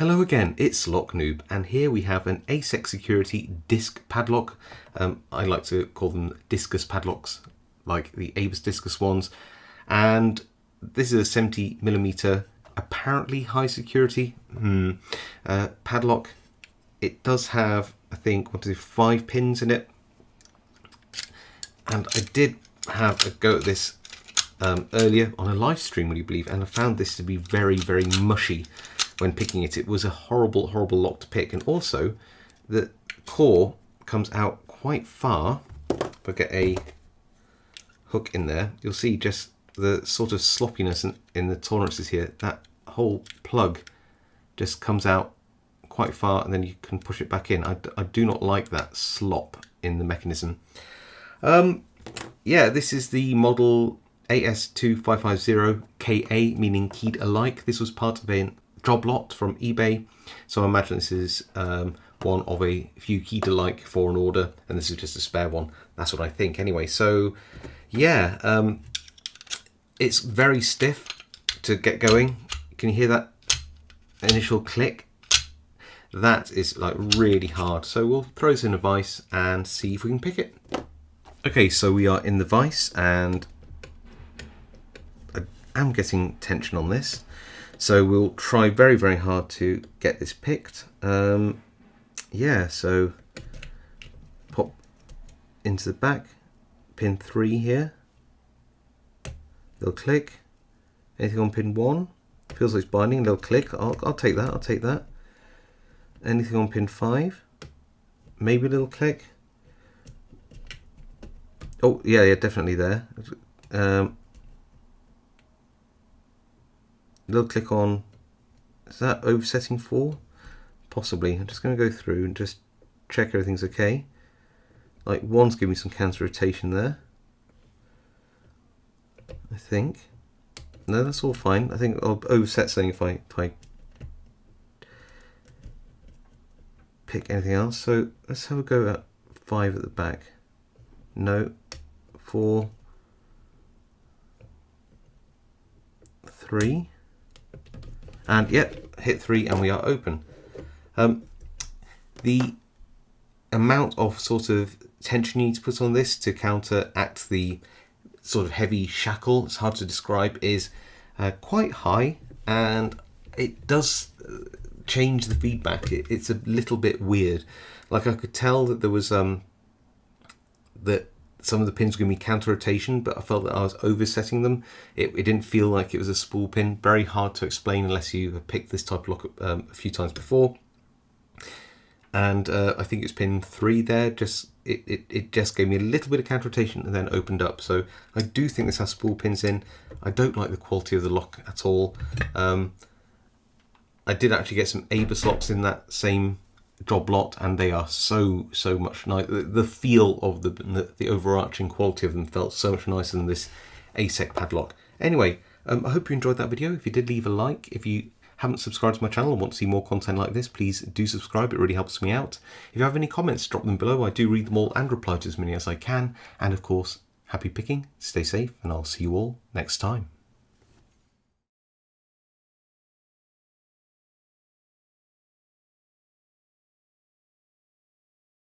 Hello again, it's Noob, and here we have an Asec security disc padlock. I like to call them discus padlocks, like the Abus discus ones. And this is a 70mm, apparently high security padlock. It does have, I think, 5 pins in it. And I did have a go at this earlier on a live stream, would you believe, and I found this to be very, very mushy when picking it. It was a horrible lock to pick, and also the core comes out quite far. If I get a hook in there, you'll see just the sort of sloppiness in the tolerances here. That whole plug just comes out quite far, and then you can push it back in. I do not like that slop in the mechanism. Yeah, this is the model AS2550 KA, meaning keyed alike. This was part of a job lot from eBay, so I imagine this is one of a few keyed alike for an order, and this is just a spare one. That's what I think anyway. So yeah, it's very stiff to get going. Can you hear that initial click? That is like really hard. So we'll throw this in a vise and see if we can pick it. Okay, so we are in the vise, and I am getting tension on this. So we'll try very, very hard to get this picked. Yeah, so pop into the back, pin 3 here. They'll click. Anything on pin 1? Feels like it's binding, they'll click. I'll take that, I'll take that. Anything on pin 5? Maybe a little click. Oh, yeah, definitely there. Little click on, is that oversetting 4? Possibly. I'm just going to go through and just check everything's okay. Like 1's giving me some counter rotation there, I think. No, that's all fine. I think I'll overset something if I pick anything else. So let's have a go at 5 at the back. No. 4, 3, and yep, hit 3 and we are open. The amount of sort of tension you need to put on this to counteract the sort of heavy shackle, it's hard to describe, is quite high, and it does change the feedback. It's a little bit weird. Like I could tell that there was that some of the pins were going to be counter rotation, but I felt that I was oversetting them. It didn't feel like it was a spool pin. Very hard to explain unless you have picked this type of lock a few times before. And I think it's pin 3 there. It just gave me a little bit of counter rotation and then opened up. So I do think this has spool pins in. I don't like the quality of the lock at all. I did actually get some Abus locks in that same job lot, and they are so much nicer. The feel of the overarching quality of them felt so much nicer than this Asec padlock. Anyway, I hope you enjoyed that video. If you did, leave a like. If you haven't subscribed to my channel and want to see more content like this, please do subscribe. It really helps me out. If you have any comments, drop them below. I do read them all and reply to as many as I can. And of course, happy picking, stay safe, and I'll see you all next time.